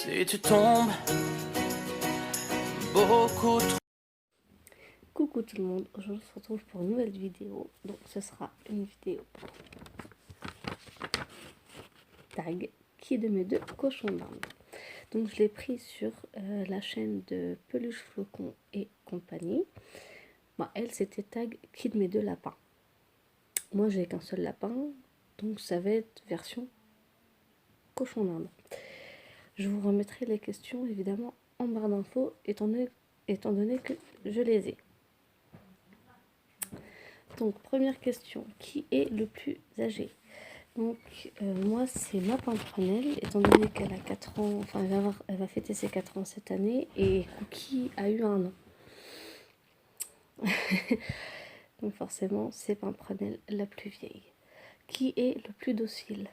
Si tu tombes beaucoup trop. Coucou tout le monde, aujourd'hui on se retrouve pour une nouvelle vidéo. Donc ce sera une vidéo tag qui est de mes deux cochons d'Inde. Donc je l'ai pris sur la chaîne de Peluche Flocon et compagnie. Elle c'était tag qui de mes deux lapins. Moi j'ai qu'un seul lapin, donc ça va être version cochon d'Inde. Je vous remettrai les questions évidemment en barre d'infos étant donné que je les ai. Donc première question, qui est le plus âgé? Donc moi c'est ma Pimprenelle, étant donné qu'elle a 4 ans, enfin elle va fêter ses 4 ans cette année, et Cookie a eu 1 an. Donc forcément c'est Pimprenelle la plus vieille. Qui est le plus docile?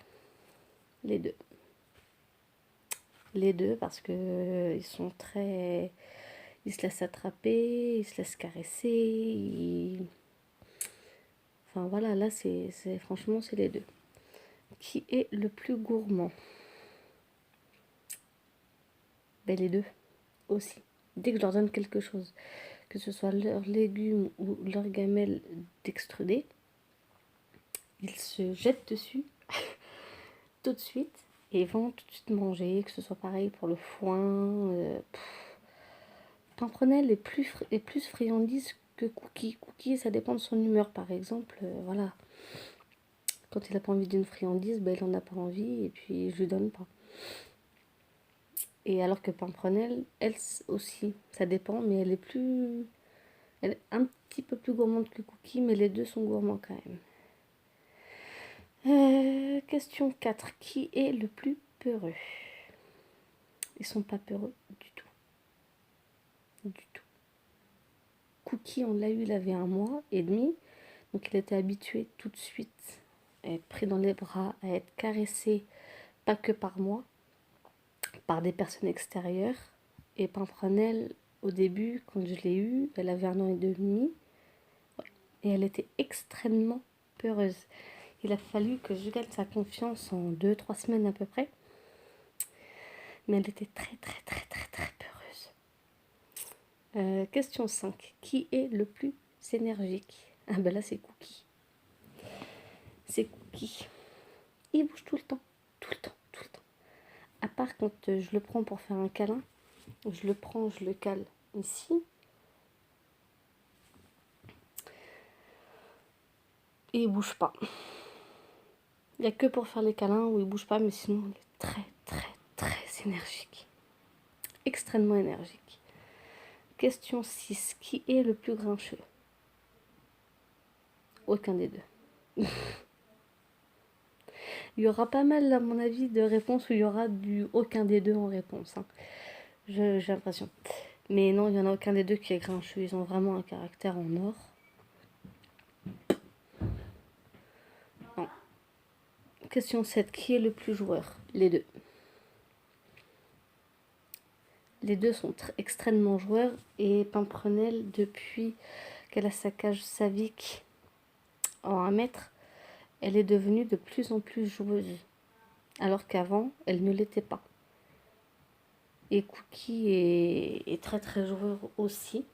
Les deux. Les deux parce que ils sont très... Ils se laissent attraper, ils se laissent caresser, enfin voilà, là franchement c'est les deux. Qui est le plus gourmand? Les deux aussi. Dès que je leur donne quelque chose, que ce soit leurs légumes ou leurs gamelles d'extrudés, ils se jettent dessus tout de suite et vont tout de suite manger, que ce soit pareil pour le foin. Pimprenelle est plus friandise que Cookie. Cookie, ça dépend de son humeur, par exemple. Voilà. Quand il n'a pas envie d'une friandise, il n'en a pas envie et puis je lui donne pas. Et alors que Pimprenelle, elle aussi, ça dépend, mais elle est un petit peu plus gourmande que Cookie, mais les deux sont gourmands quand même. Question 4. Qui est le plus peureux? Ils sont pas peureux du tout. Du tout. Cookie, on l'a eu, il avait 1 mois et demi. Donc il était habitué tout de suite à être pris dans les bras, à être caressé, pas que par moi, par des personnes extérieures. Et Pimprenelle, au début, quand je l'ai eue, elle avait 1 an et demi. Et elle était extrêmement peureuse. Il a fallu que je gagne sa confiance en 2-3 semaines à peu près. Mais elle était très peureuse. Question 5. Qui est le plus énergique? Ah là c'est Cookie. C'est Cookie. Il bouge tout le temps. Tout le temps. À part quand je le prends pour faire un câlin. Je le prends, je le cale ici. Et il bouge pas. Il n'y a que pour faire les câlins où il bouge pas, mais sinon il est très énergique. Extrêmement énergique. Question 6. Qui est le plus grincheux? Aucun des deux. Il y aura pas mal, à mon avis, de réponses où il y aura du aucun des deux en réponse. J'ai l'impression. Mais non, il n'y en a aucun des deux qui est grincheux. Ils ont vraiment un caractère en or. Non. Question 7. Qui est le plus joueur? Les deux. Les deux sont extrêmement joueurs. Et Pimprenelle, depuis qu'elle a sa cage Savic en 1 mètre, elle est devenue de plus en plus joueuse. Alors qu'avant, elle ne l'était pas. Et Cookie est très joueur aussi.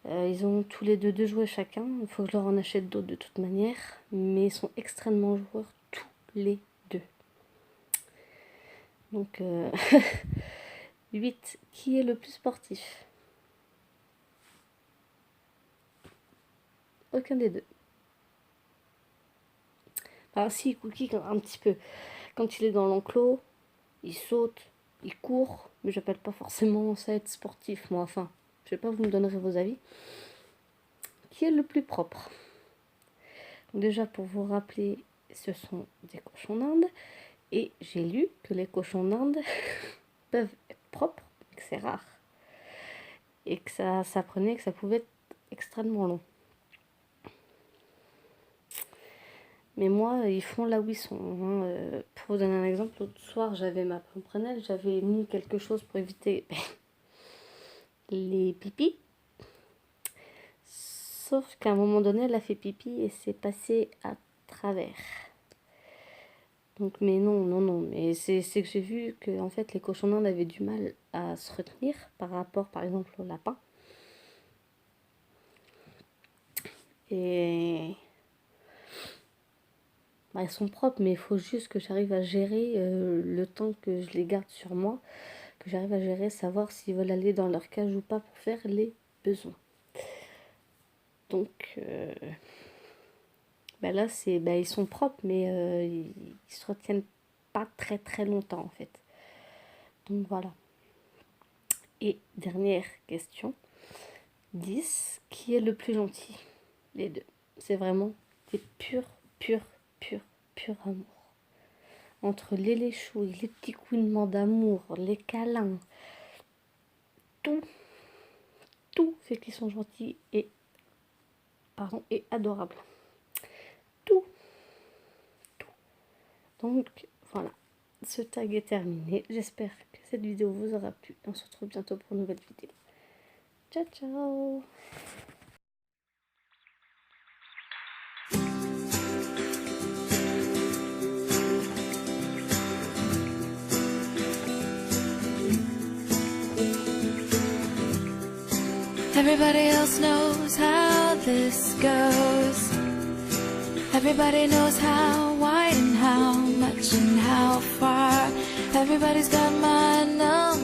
Ils ont tous les deux jouets chacun. Il faut que je leur en achète d'autres de toute manière. Mais ils sont extrêmement joueurs tous les deux. Donc 8. Qui est le plus sportif? Aucun des deux. Enfin si, Cookie un petit peu. Quand il est dans l'enclos, il saute, il court. Mais j'appelle pas forcément ça être sportif, moi. Enfin, je sais pas, vous me donnerez vos avis. Qui est le plus propre? Déjà, pour vous rappeler, ce sont des cochons d'Inde. Et j'ai lu que les cochons d'Inde peuvent être propres, que c'est rare. Et que ça prenait, que ça pouvait être extrêmement long. Mais moi, ils font là où ils sont. Pour vous donner un exemple, l'autre soir, j'avais ma Pimprenelle, j'avais mis quelque chose pour éviter les pipis. Sauf qu'à un moment donné, elle a fait pipi et c'est passé à travers. Donc, mais non, non, non. Mais c'est que j'ai vu que en fait, les cochons d'Inde avaient du mal à se retenir par rapport, par exemple, au lapin. Et bah, elles sont propres, mais il faut juste que j'arrive à gérer le temps que je les garde sur moi, que j'arrive à gérer, savoir s'ils veulent aller dans leur cage ou pas pour faire les besoins. Donc, bah là, bah, ils sont propres, mais ils se retiennent pas très très longtemps en fait. Donc voilà. Et dernière question. 10. Qui est le plus gentil? Les deux. C'est vraiment des pur, pur, pur, pur amour. Entre les léchouilles, les petits couinements d'amour, les câlins, tout, tout fait qu'ils sont gentils et, pardon, et adorables. Tout, tout. Donc voilà, ce tag est terminé. J'espère que cette vidéo vous aura plu. On se retrouve bientôt pour une nouvelle vidéo. Ciao, ciao! Everybody else knows how this goes. Everybody knows how wide and how much and how far. Everybody's got my number.